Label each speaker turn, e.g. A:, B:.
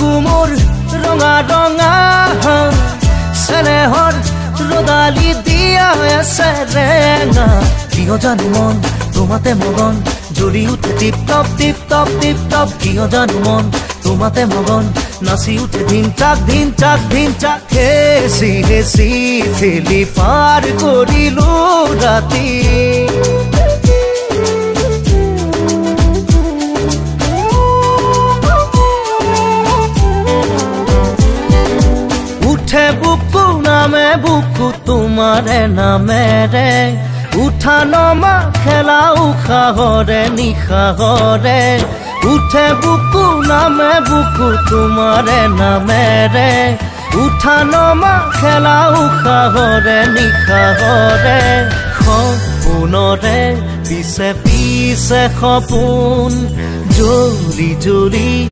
A: বুকু মোৰ ৰঙা ৰঙা চেনেহৰ ৰদালি দিয়া আছে ৰেঙা কিয় জানো মন তোমাতে মগন জ্বলি উঠে tip top tip top tip top কিয় জানো মন তোমাতে মগন নাচি উঠে ধিন চাক হেচি হেচি ঠেলি পাৰ কৰিলো ৰাতি উঠে বুকু নামে বুকু তোমাৰে নামেৰে উঠা নমা খেলা উশাহৰে নিশাহৰে উঠে বুকু নামে বুকু তোমাৰে নামেৰে উঠা নমা খেলা উশাহৰে নিশাহৰে সপোনৰে পিছে পিছে সপোন জ্বলি জ্বলি